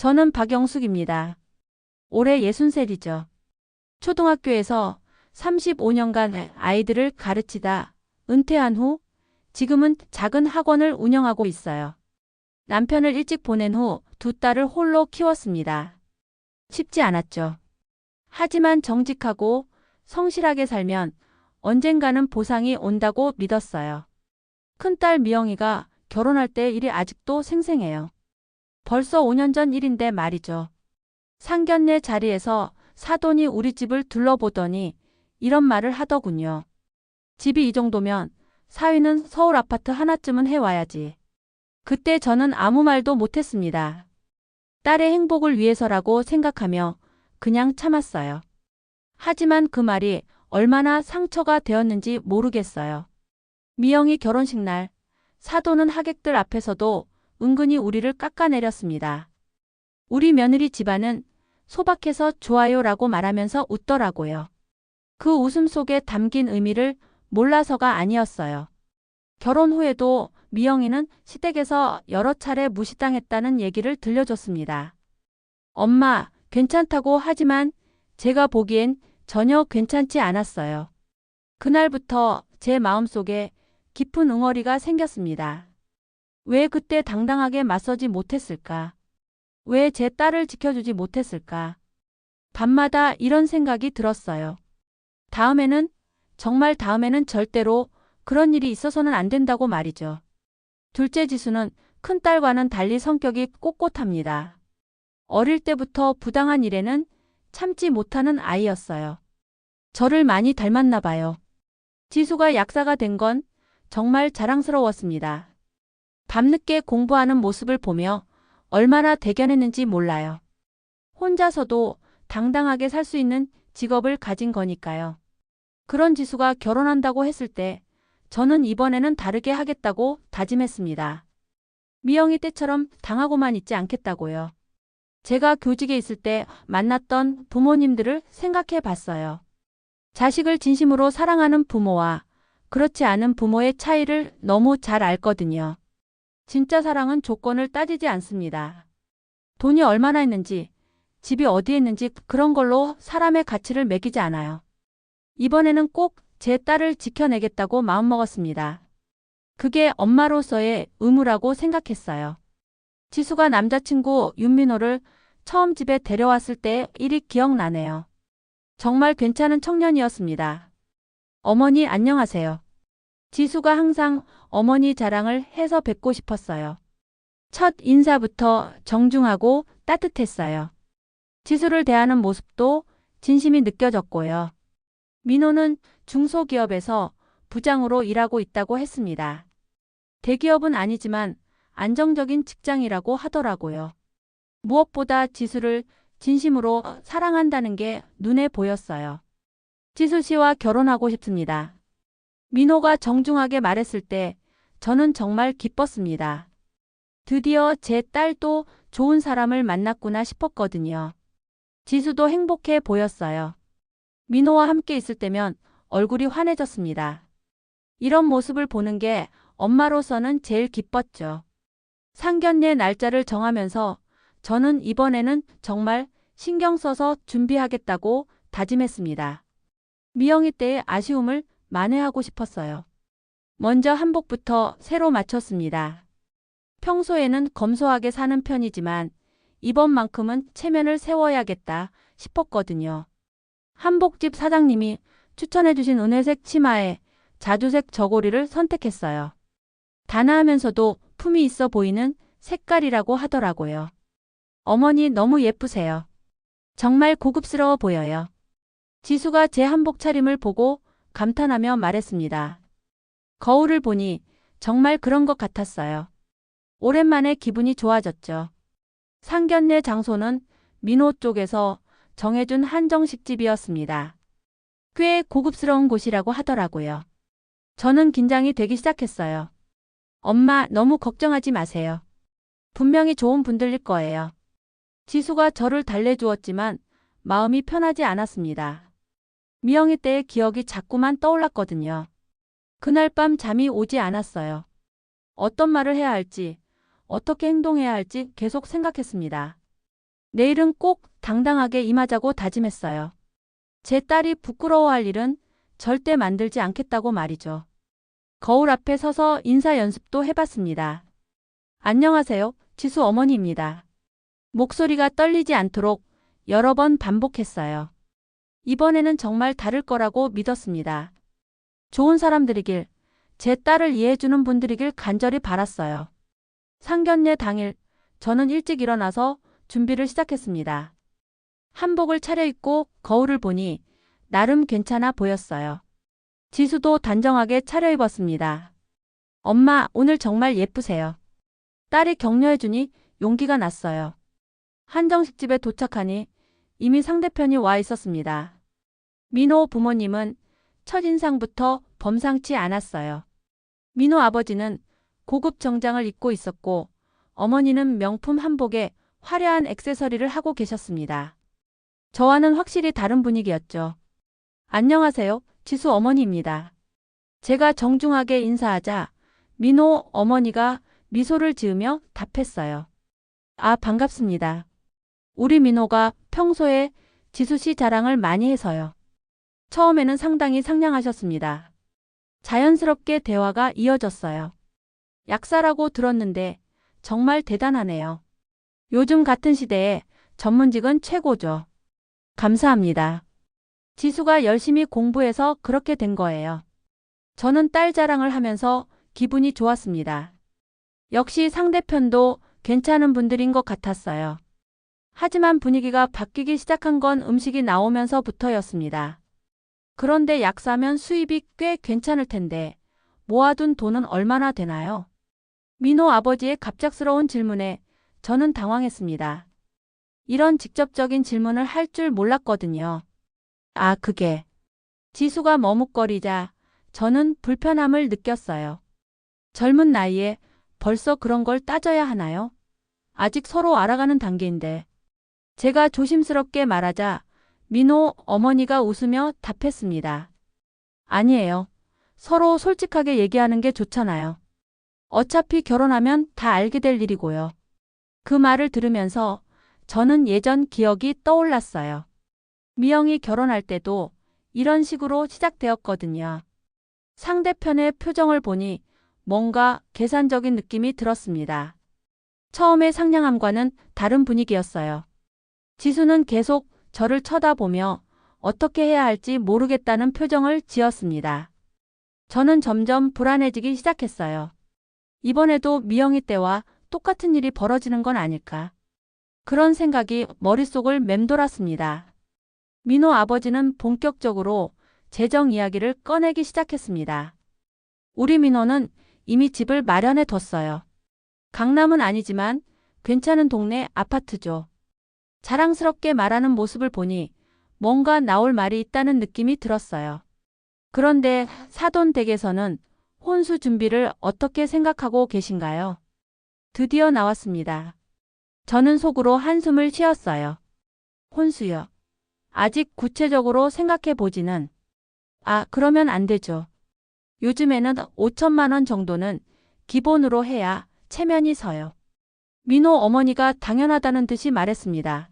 저는 박영숙입니다. 올해 63이죠. 초등학교에서 35년간 아이들을 가르치다 은퇴한 후 지금은 작은 학원을 운영하고 있어요. 남편을 일찍 보낸 후 두 딸을 홀로 키웠습니다. 쉽지 않았죠. 하지만 정직하고 성실하게 살면 언젠가는 보상이 온다고 믿었어요. 큰딸 미영이가 결혼할 때 일이 아직도 생생해요. 벌써 5년 전 일인데 말이죠. 상견례 자리에서 사돈이 우리 집을 둘러보더니 이런 말을 하더군요. 집이 이 정도면 사위는 서울 아파트 하나쯤은 해와야지. 그때 저는 아무 말도 못했습니다. 딸의 행복을 위해서라고 생각하며 그냥 참았어요. 하지만 그 말이 얼마나 상처가 되었는지 모르겠어요. 미영이 결혼식 날 사돈은 하객들 앞에서도 은근히 우리를 깎아내렸습니다. 우리 며느리 집안은 소박해서 좋아요라고 말하면서 웃더라고요. 그 웃음 속에 담긴 의미를 몰라서가 아니었어요. 결혼 후에도 미영이는 시댁에서 여러 차례 무시당했다는 얘기를 들려줬습니다. 엄마, 괜찮다고 하지만 제가 보기엔 전혀 괜찮지 않았어요. 그날부터 제 마음속에 깊은 응어리가 생겼습니다. 왜 그때 당당하게 맞서지 못했을까? 왜 제 딸을 지켜주지 못했을까? 밤마다 이런 생각이 들었어요. 다음에는, 정말 다음에는 절대로 그런 일이 있어서는 안 된다고 말이죠. 둘째 지수는 큰딸과는 달리 성격이 꼿꼿합니다. 어릴 때부터 부당한 일에는 참지 못하는 아이였어요. 저를 많이 닮았나 봐요. 지수가 약사가 된 건 정말 자랑스러웠습니다. 밤늦게 공부하는 모습을 보며 얼마나 대견했는지 몰라요. 혼자서도 당당하게 살 수 있는 직업을 가진 거니까요. 그런 지수가 결혼한다고 했을 때 저는 이번에는 다르게 하겠다고 다짐했습니다. 미영이 때처럼 당하고만 있지 않겠다고요. 제가 교직에 있을 때 만났던 부모님들을 생각해 봤어요. 자식을 진심으로 사랑하는 부모와 그렇지 않은 부모의 차이를 너무 잘 알거든요. 진짜 사랑은 조건을 따지지 않습니다. 돈이 얼마나 있는지, 집이 어디에 있는지 그런 걸로 사람의 가치를 매기지 않아요. 이번에는 꼭 제 딸을 지켜내겠다고 마음먹었습니다. 그게 엄마로서의 의무라고 생각했어요. 지수가 남자친구 윤민호를 처음 집에 데려왔을 때 일이 기억나네요. 정말 괜찮은 청년이었습니다. 어머니 안녕하세요. 지수가 항상 어머니 자랑을 해서 뵙고 싶었어요. 첫 인사부터 정중하고 따뜻했어요. 지수를 대하는 모습도 진심이 느껴졌고요. 민호는 중소기업에서 부장으로 일하고 있다고 했습니다. 대기업은 아니지만 안정적인 직장이라고 하더라고요. 무엇보다 지수를 진심으로 사랑한다는 게 눈에 보였어요. 지수 씨와 결혼하고 싶습니다. 민호가 정중하게 말했을 때 저는 정말 기뻤습니다. 드디어 제 딸도 좋은 사람을 만났구나 싶었거든요. 지수도 행복해 보였어요. 민호와 함께 있을 때면 얼굴이 환해졌습니다. 이런 모습을 보는 게 엄마로서는 제일 기뻤죠. 상견례 날짜를 정하면서 저는 이번에는 정말 신경 써서 준비하겠다고 다짐했습니다. 미영이 때의 아쉬움을 만회하고 싶었어요. 먼저 한복부터 새로 맞췄습니다. 평소에는 검소하게 사는 편이지만 이번만큼은 체면을 세워야겠다 싶었거든요. 한복집 사장님이 추천해주신 은회색 치마에 자주색 저고리를 선택했어요. 단아하면서도 품이 있어 보이는 색깔이라고 하더라고요. 어머니 너무 예쁘세요. 정말 고급스러워 보여요. 지수가 제 한복 차림을 보고 감탄하며 말했습니다. 거울을 보니 정말 그런 것 같았어요. 오랜만에 기분이 좋아졌죠. 상견례 장소는 민호 쪽에서 정해준 한정식집이었습니다. 꽤 고급스러운 곳이라고 하더라고요. 저는 긴장이 되기 시작했어요. 엄마 너무 걱정하지 마세요. 분명히 좋은 분들일 거예요. 지수가 저를 달래주었지만 마음이 편하지 않았습니다. 미영이 때의 기억이 자꾸만 떠올랐거든요. 그날 밤 잠이 오지 않았어요. 어떤 말을 해야 할지, 어떻게 행동해야 할지 계속 생각했습니다. 내일은 꼭 당당하게 임하자고 다짐했어요. 제 딸이 부끄러워할 일은 절대 만들지 않겠다고 말이죠. 거울 앞에 서서 인사 연습도 해봤습니다. 안녕하세요, 지수 어머니입니다. 목소리가 떨리지 않도록 여러 번 반복했어요. 이번에는 정말 다를 거라고 믿었습니다. 좋은 사람들이길, 제 딸을 이해해주는 분들이길 간절히 바랐어요. 상견례 당일, 저는 일찍 일어나서 준비를 시작했습니다. 한복을 차려입고 거울을 보니 나름 괜찮아 보였어요. 지수도 단정하게 차려입었습니다. 엄마, 오늘 정말 예쁘세요. 딸이 격려해주니 용기가 났어요. 한정식 집에 도착하니 이미 상대편이 와 있었습니다. 민호 부모님은 첫인상부터 범상치 않았어요. 민호 아버지는 고급 정장을 입고 있었고 어머니는 명품 한복에 화려한 액세서리를 하고 계셨습니다. 저와는 확실히 다른 분위기였죠. 안녕하세요, 지수 어머니입니다. 제가 정중하게 인사하자 민호 어머니가 미소를 지으며 답했어요. 아, 반갑습니다. 우리 민호가 평소에 지수 씨 자랑을 많이 해서요. 처음에는 상당히 상냥하셨습니다. 자연스럽게 대화가 이어졌어요. 약사라고 들었는데 정말 대단하네요. 요즘 같은 시대에 전문직은 최고죠. 감사합니다. 지수가 열심히 공부해서 그렇게 된 거예요. 저는 딸 자랑을 하면서 기분이 좋았습니다. 역시 상대편도 괜찮은 분들인 것 같았어요. 하지만 분위기가 바뀌기 시작한 건 음식이 나오면서부터였습니다. 그런데 약사면 수입이 꽤 괜찮을 텐데 모아둔 돈은 얼마나 되나요? 민호 아버지의 갑작스러운 질문에 저는 당황했습니다. 이런 직접적인 질문을 할 줄 몰랐거든요. 아, 그게. 지수가 머뭇거리자 저는 불편함을 느꼈어요. 젊은 나이에 벌써 그런 걸 따져야 하나요? 아직 서로 알아가는 단계인데. 제가 조심스럽게 말하자 민호 어머니가 웃으며 답했습니다. 아니에요. 서로 솔직하게 얘기하는 게 좋잖아요. 어차피 결혼하면 다 알게 될 일이고요. 그 말을 들으면서 저는 예전 기억이 떠올랐어요. 미영이 결혼할 때도 이런 식으로 시작되었거든요. 상대편의 표정을 보니 뭔가 계산적인 느낌이 들었습니다. 처음의 상냥함과는 다른 분위기였어요. 지수는 계속 저를 쳐다보며 어떻게 해야 할지 모르겠다는 표정을 지었습니다. 저는 점점 불안해지기 시작했어요. 이번에도 미영이 때와 똑같은 일이 벌어지는 건 아닐까. 그런 생각이 머릿속을 맴돌았습니다. 민호 아버지는 본격적으로 재정 이야기를 꺼내기 시작했습니다. 우리 민호는 이미 집을 마련해 뒀어요. 강남은 아니지만 괜찮은 동네 아파트죠. 자랑스럽게 말하는 모습을 보니 뭔가 나올 말이 있다는 느낌이 들었어요. 그런데 사돈 댁에서는 혼수 준비를 어떻게 생각하고 계신가요? 드디어 나왔습니다. 저는 속으로 한숨을 쉬었어요. 혼수요. 아직 구체적으로 생각해 보지는. 아, 그러면 안 되죠. 요즘에는 5천만 원 정도는 기본으로 해야 체면이 서요. 민호 어머니가 당연하다는 듯이 말했습니다.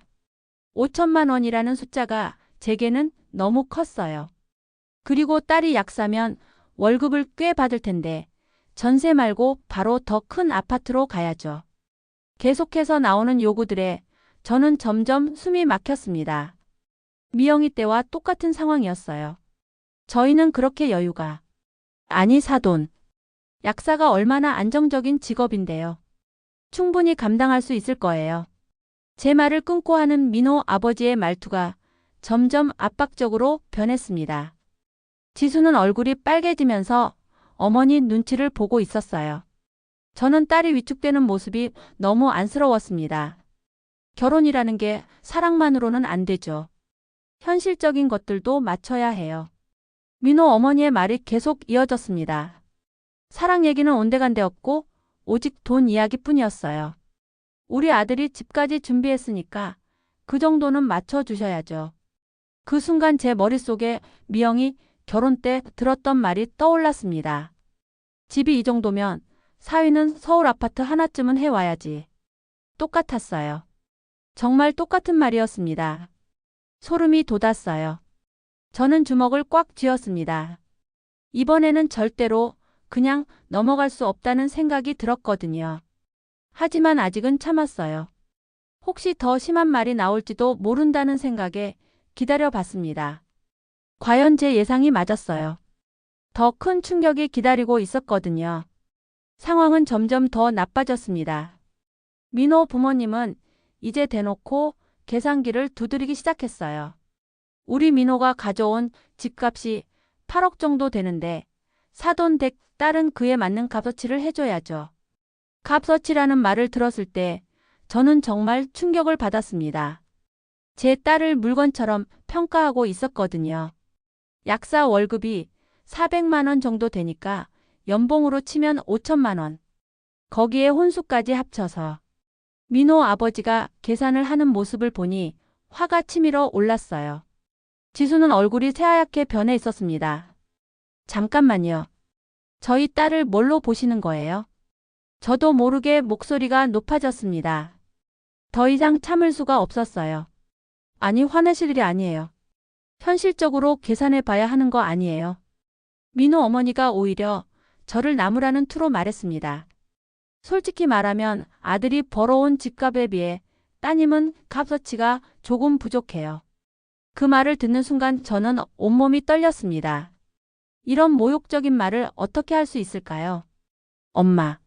5천만 원이라는 숫자가 제게는 너무 컸어요. 그리고 딸이 약사면 월급을 꽤 받을 텐데 전세 말고 바로 더 큰 아파트로 가야죠. 계속해서 나오는 요구들에 저는 점점 숨이 막혔습니다. 미영이 때와 똑같은 상황이었어요. 저희는 그렇게 여유가. 아니, 사돈. 약사가 얼마나 안정적인 직업인데요. 충분히 감당할 수 있을 거예요. 제 말을 끊고 하는 민호 아버지의 말투가 점점 압박적으로 변했습니다. 지수는 얼굴이 빨개지면서 어머니 눈치를 보고 있었어요. 저는 딸이 위축되는 모습이 너무 안쓰러웠습니다. 결혼이라는 게 사랑만으로는 안 되죠. 현실적인 것들도 맞춰야 해요. 민호 어머니의 말이 계속 이어졌습니다. 사랑 얘기는 온데간데 없고 오직 돈 이야기뿐이었어요. 우리 아들이 집까지 준비했으니까 그 정도는 맞춰주셔야죠. 그 순간 제 머릿속에 미영이 결혼 때 들었던 말이 떠올랐습니다. 집이 이 정도면 사위는 서울 아파트 하나쯤은 해와야지. 똑같았어요. 정말 똑같은 말이었습니다. 소름이 돋았어요. 저는 주먹을 꽉 쥐었습니다. 이번에는 절대로 그냥 넘어갈 수 없다는 생각이 들었거든요. 하지만 아직은 참았어요. 혹시 더 심한 말이 나올지도 모른다는 생각에 기다려봤습니다. 과연 제 예상이 맞았어요. 더 큰 충격이 기다리고 있었거든요. 상황은 점점 더 나빠졌습니다. 민호 부모님은 이제 대놓고 계산기를 두드리기 시작했어요. 우리 민호가 가져온 집값이 8억 정도 되는데 사돈 댁 딸은 그에 맞는 값어치를 해줘야죠. 값어치라는 말을 들었을 때 저는 정말 충격을 받았습니다. 제 딸을 물건처럼 평가하고 있었거든요. 약사 월급이 400만 원 정도 되니까 연봉으로 치면 5천만 원. 거기에 혼수까지 합쳐서. 민호 아버지가 계산을 하는 모습을 보니 화가 치밀어 올랐어요. 지수는 얼굴이 새하얗게 변해 있었습니다. 잠깐만요. 저희 딸을 뭘로 보시는 거예요? 저도 모르게 목소리가 높아졌습니다. 더 이상 참을 수가 없었어요. 아니, 화내실 일이 아니에요. 현실적으로 계산해 봐야 하는 거 아니에요. 민호 어머니가 오히려 저를 나무라는 투로 말했습니다. 솔직히 말하면 아들이 벌어온 집값에 비해 따님은 값어치가 조금 부족해요. 그 말을 듣는 순간 저는 온몸이 떨렸습니다. 이런 모욕적인 말을 어떻게 할 수 있을까요? 엄마.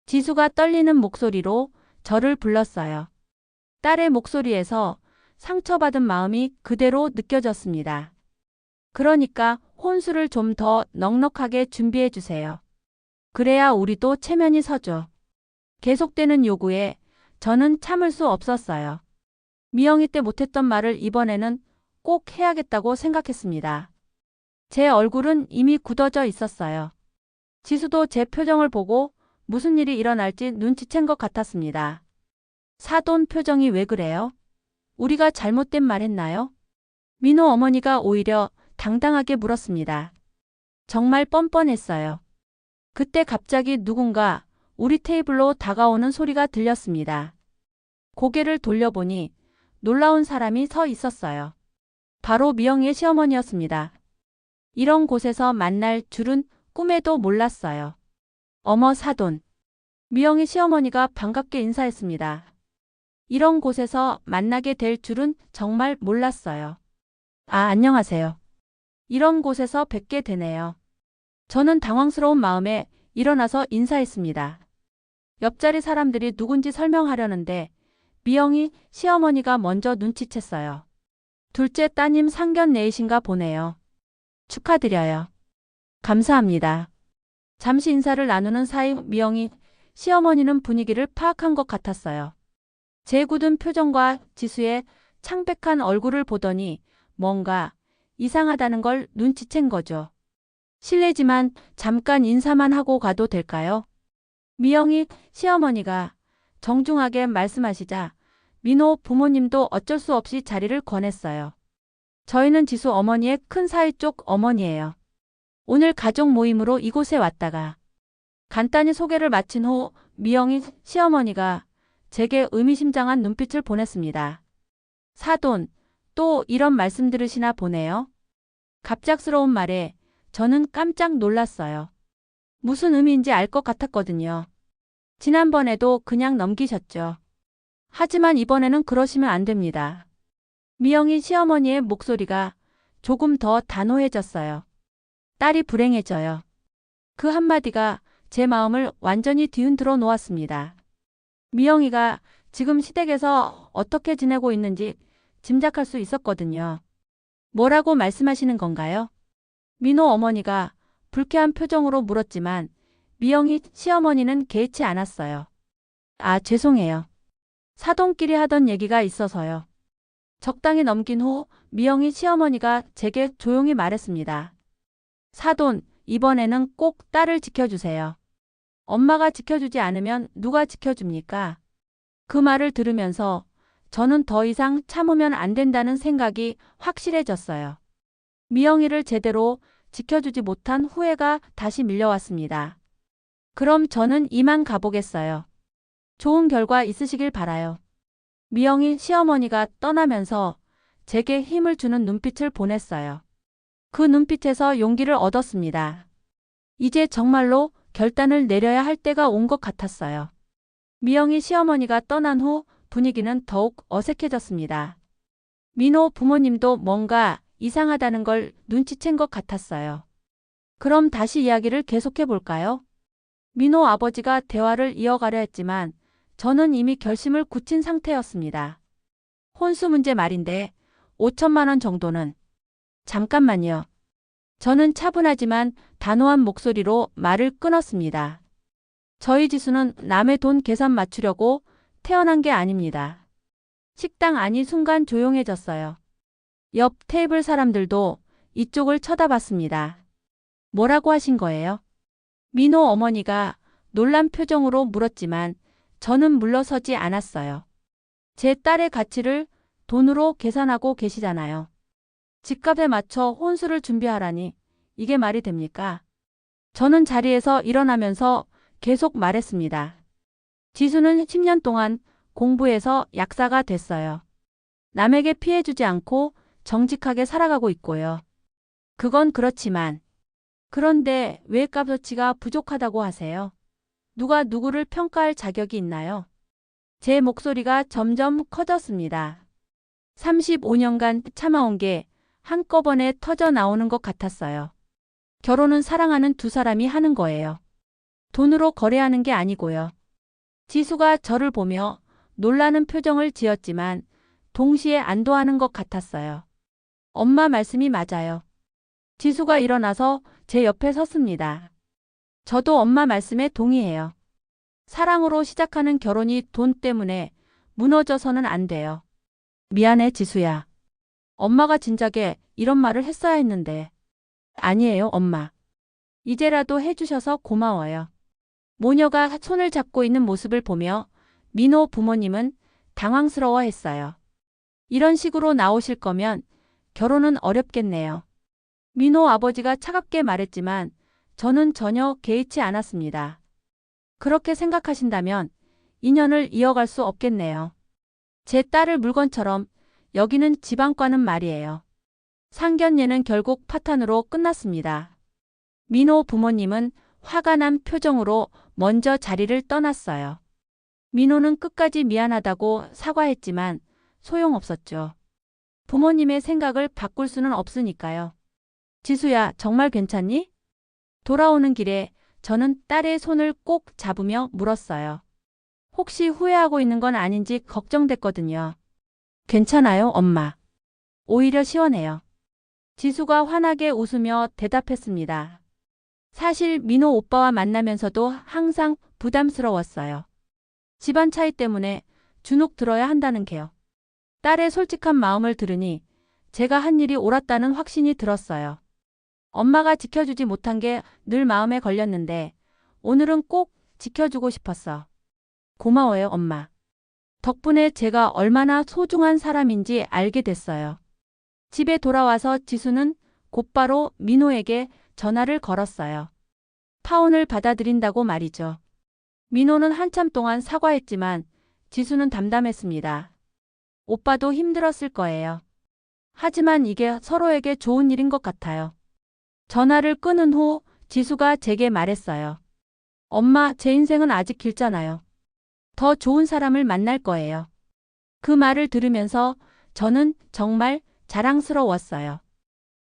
지수가 떨리는 목소리로 저를 불렀어요. 딸의 목소리에서 상처받은 마음이 그대로 느껴졌습니다. 그러니까 혼수를 좀 더 넉넉하게 준비해 주세요. 그래야 우리도 체면이 서죠. 계속되는 요구에 저는 참을 수 없었어요. 미영이 때 못했던 말을 이번에는 꼭 해야겠다고 생각했습니다. 제 얼굴은 이미 굳어져 있었어요. 지수도 제 표정을 보고 무슨 일이 일어날지 눈치챈 것 같았습니다. 사돈 표정이 왜 그래요? 우리가 잘못된 말 했나요? 민호 어머니가 오히려 당당하게 물었습니다. 정말 뻔뻔했어요. 그때 갑자기 누군가 우리 테이블로 다가오는 소리가 들렸습니다. 고개를 돌려보니 놀라운 사람이 서 있었어요. 바로 미영이의 시어머니였습니다. 이런 곳에서 만날 줄은 꿈에도 몰랐어요. 어머 사돈. 미영이 시어머니가 반갑게 인사했습니다. 이런 곳에서 만나게 될 줄은 정말 몰랐어요. 아, 안녕하세요. 이런 곳에서 뵙게 되네요. 저는 당황스러운 마음에 일어나서 인사했습니다. 옆자리 사람들이 누군지 설명하려는데 미영이 시어머니가 먼저 눈치챘어요. 둘째 따님 상견례이신가 보네요. 축하드려요. 감사합니다. 잠시 인사를 나누는 사이 미영이 시어머니는 분위기를 파악한 것 같았어요. 제 굳은 표정과 지수의 창백한 얼굴을 보더니 뭔가 이상하다는 걸 눈치챈 거죠. 실례지만 잠깐 인사만 하고 가도 될까요? 미영이 시어머니가 정중하게 말씀하시자 민호 부모님도 어쩔 수 없이 자리를 권했어요. 저희는 지수 어머니의 큰 사위 쪽 어머니예요. 오늘 가족 모임으로 이곳에 왔다가 간단히 소개를 마친 후 미영이 시어머니가 제게 의미심장한 눈빛을 보냈습니다. 사돈, 또 이런 말씀 들으시나 보네요. 갑작스러운 말에 저는 깜짝 놀랐어요. 무슨 의미인지 알 것 같았거든요. 지난번에도 그냥 넘기셨죠. 하지만 이번에는 그러시면 안 됩니다. 미영이 시어머니의 목소리가 조금 더 단호해졌어요. 딸이 불행해져요. 그 한마디가 제 마음을 완전히 뒤흔들어 놓았습니다. 미영이가 지금 시댁에서 어떻게 지내고 있는지 짐작할 수 있었거든요. 뭐라고 말씀하시는 건가요? 민호 어머니가 불쾌한 표정으로 물었지만 미영이 시어머니는 개의치 않았어요. 아, 죄송해요. 사돈끼리 하던 얘기가 있어서요. 적당히 넘긴 후 미영이 시어머니가 제게 조용히 말했습니다. 사돈, 이번에는 꼭 딸을 지켜주세요. 엄마가 지켜주지 않으면 누가 지켜줍니까? 그 말을 들으면서 저는 더 이상 참으면 안 된다는 생각이 확실해졌어요. 미영이를 제대로 지켜주지 못한 후회가 다시 밀려왔습니다. 그럼 저는 이만 가보겠어요. 좋은 결과 있으시길 바라요. 미영이 시어머니가 떠나면서 제게 힘을 주는 눈빛을 보냈어요. 그 눈빛에서 용기를 얻었습니다. 이제 정말로 결단을 내려야 할 때가 온 것 같았어요. 미영이 시어머니가 떠난 후 분위기는 더욱 어색해졌습니다. 민호 부모님도 뭔가 이상하다는 걸 눈치챈 것 같았어요. 그럼 다시 이야기를 계속해 볼까요? 민호 아버지가 대화를 이어가려 했지만 저는 이미 결심을 굳힌 상태였습니다. 혼수 문제 말인데 5천만 원 정도는. 잠깐만요. 저는 차분하지만 단호한 목소리로 말을 끊었습니다. 저희 지수는 남의 돈 계산 맞추려고 태어난 게 아닙니다. 식당 안이 순간 조용해졌어요. 옆 테이블 사람들도 이쪽을 쳐다봤습니다. 뭐라고 하신 거예요? 민호 어머니가 놀란 표정으로 물었지만 저는 물러서지 않았어요. 제 딸의 가치를 돈으로 계산하고 계시잖아요. 집값에 맞춰 혼수를 준비하라니 이게 말이 됩니까? 저는 자리에서 일어나면서 계속 말했습니다. 지수는 10년 동안 공부해서 약사가 됐어요. 남에게 피해주지 않고 정직하게 살아가고 있고요. 그건 그렇지만 그런데 왜 값어치가 부족하다고 하세요? 누가 누구를 평가할 자격이 있나요? 제 목소리가 점점 커졌습니다. 35년간 참아온 게 한꺼번에 터져 나오는 것 같았어요. 결혼은 사랑하는 두 사람이 하는 거예요. 돈으로 거래하는 게 아니고요. 지수가 저를 보며 놀라는 표정을 지었지만 동시에 안도하는 것 같았어요. 엄마 말씀이 맞아요. 지수가 일어나서 제 옆에 섰습니다. 저도 엄마 말씀에 동의해요. 사랑으로 시작하는 결혼이 돈 때문에 무너져서는 안 돼요. 미안해, 지수야. 엄마가 진작에 이런 말을 했어야 했는데. 아니에요, 엄마. 이제라도 해주셔서 고마워요. 모녀가 손을 잡고 있는 모습을 보며 민호 부모님은 당황스러워했어요. 이런 식으로 나오실 거면 결혼은 어렵겠네요. 민호 아버지가 차갑게 말했지만 저는 전혀 개의치 않았습니다. 그렇게 생각하신다면 인연을 이어갈 수 없겠네요. 제 딸을 물건처럼 여기는 지방과는 말이에요. 상견례는 결국 파탄으로 끝났습니다. 민호 부모님은 화가 난 표정으로 먼저 자리를 떠났어요. 민호는 끝까지 미안하다고 사과했지만 소용없었죠. 부모님의 생각을 바꿀 수는 없으니까요. 지수야, 정말 괜찮니? 돌아오는 길에 저는 딸의 손을 꼭 잡으며 물었어요. 혹시 후회하고 있는 건 아닌지 걱정됐거든요. 괜찮아요, 엄마. 오히려 시원해요. 지수가 환하게 웃으며 대답했습니다. 사실 민호 오빠와 만나면서도 항상 부담스러웠어요. 집안 차이 때문에 주눅 들어야 한다는 게요. 딸의 솔직한 마음을 들으니 제가 한 일이 옳았다는 확신이 들었어요. 엄마가 지켜주지 못한 게 늘 마음에 걸렸는데 오늘은 꼭 지켜주고 싶었어. 고마워요, 엄마. 덕분에 제가 얼마나 소중한 사람인지 알게 됐어요. 집에 돌아와서 지수는 곧바로 민호에게 전화를 걸었어요. 파혼을 받아들인다고 말이죠. 민호는 한참 동안 사과했지만 지수는 담담했습니다. 오빠도 힘들었을 거예요. 하지만 이게 서로에게 좋은 일인 것 같아요. 전화를 끊은 후 지수가 제게 말했어요. 엄마, 제 인생은 아직 길잖아요. 더 좋은 사람을 만날 거예요. 그 말을 들으면서 저는 정말 자랑스러웠어요.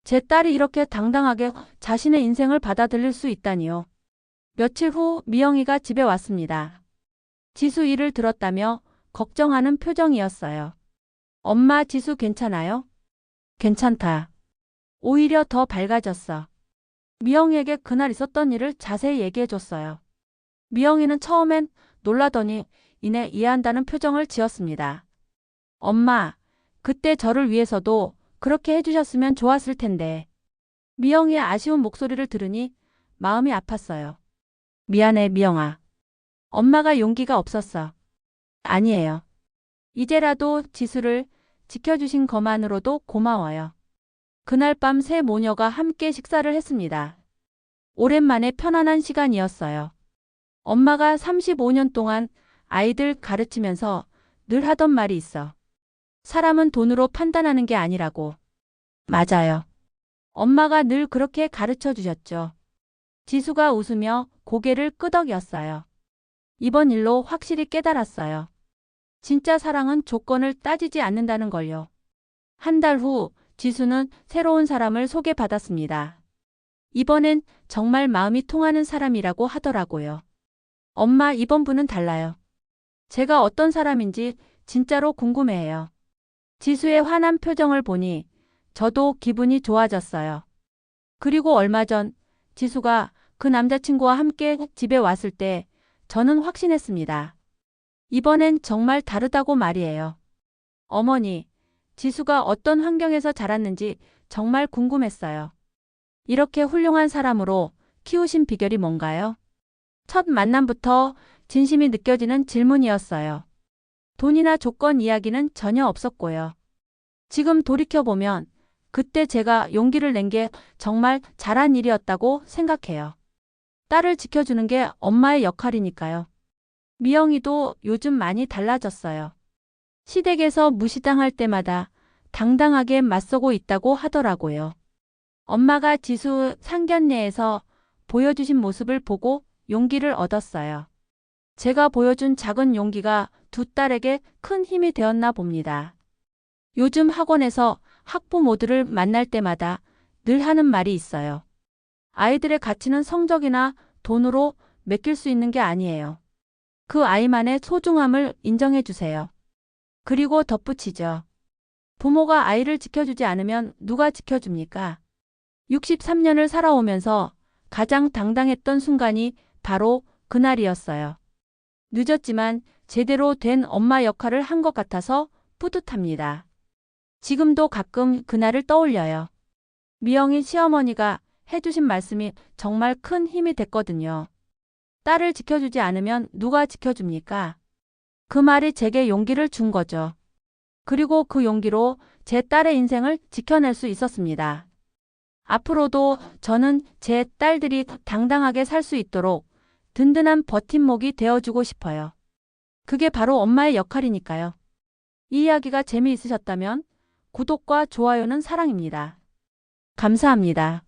제 딸이 이렇게 당당하게 자신의 인생을 받아들일 수 있다니요. 며칠 후 미영이가 집에 왔습니다. 지수 일을 들었다며 걱정하는 표정이었어요. 엄마, 지수 괜찮아요? 괜찮다. 오히려 더 밝아졌어. 미영이에게 그날 있었던 일을 자세히 얘기해줬어요. 미영이는 처음엔 놀라더니 이내 이해한다는 표정을 지었습니다. 엄마, 그때 저를 위해서도 그렇게 해주셨으면 좋았을 텐데. 미영이의 아쉬운 목소리를 들으니 마음이 아팠어요. 미안해, 미영아. 엄마가 용기가 없었어. 아니에요. 이제라도 지수를 지켜주신 것만으로도 고마워요. 그날 밤 세 모녀가 함께 식사를 했습니다. 오랜만에 편안한 시간이었어요. 엄마가 35년 동안 아이들 가르치면서 늘 하던 말이 있어. 사람은 돈으로 판단하는 게 아니라고. 맞아요. 엄마가 늘 그렇게 가르쳐 주셨죠. 지수가 웃으며 고개를 끄덕였어요. 이번 일로 확실히 깨달았어요. 진짜 사랑은 조건을 따지지 않는다는 걸요. 한 달 후 지수는 새로운 사람을 소개받았습니다. 이번엔 정말 마음이 통하는 사람이라고 하더라고요. 엄마, 이번 분은 달라요. 제가 어떤 사람인지 진짜로 궁금해해요. 지수의 환한 표정을 보니 저도 기분이 좋아졌어요. 그리고 얼마 전 지수가 그 남자친구와 함께 집에 왔을 때 저는 확신했습니다. 이번엔 정말 다르다고 말이에요. 어머니, 지수가 어떤 환경에서 자랐는지 정말 궁금했어요. 이렇게 훌륭한 사람으로 키우신 비결이 뭔가요? 첫 만남부터 진심이 느껴지는 질문이었어요. 돈이나 조건 이야기는 전혀 없었고요. 지금 돌이켜보면 그때 제가 용기를 낸 게 정말 잘한 일이었다고 생각해요. 딸을 지켜주는 게 엄마의 역할이니까요. 미영이도 요즘 많이 달라졌어요. 시댁에서 무시당할 때마다 당당하게 맞서고 있다고 하더라고요. 엄마가 지수 상견례에서 보여주신 모습을 보고 용기를 얻었어요. 제가 보여준 작은 용기가 두 딸에게 큰 힘이 되었나 봅니다. 요즘 학원에서 학부모들을 만날 때마다 늘 하는 말이 있어요. 아이들의 가치는 성적이나 돈으로 맡길 수 있는 게 아니에요. 그 아이만의 소중함을 인정해 주세요. 그리고 덧붙이죠. 부모가 아이를 지켜주지 않으면 누가 지켜줍니까? 63년을 살아오면서 가장 당당했던 순간이 바로 그날이었어요. 늦었지만 제대로 된 엄마 역할을 한 것 같아서 뿌듯합니다. 지금도 가끔 그날을 떠올려요. 미영이 시어머니가 해주신 말씀이 정말 큰 힘이 됐거든요. 딸을 지켜주지 않으면 누가 지켜줍니까? 그 말이 제게 용기를 준 거죠. 그리고 그 용기로 제 딸의 인생을 지켜낼 수 있었습니다. 앞으로도 저는 제 딸들이 당당하게 살 수 있도록 든든한 버팀목이 되어주고 싶어요. 그게 바로 엄마의 역할이니까요. 이 이야기가 재미있으셨다면 구독과 좋아요는 사랑입니다. 감사합니다.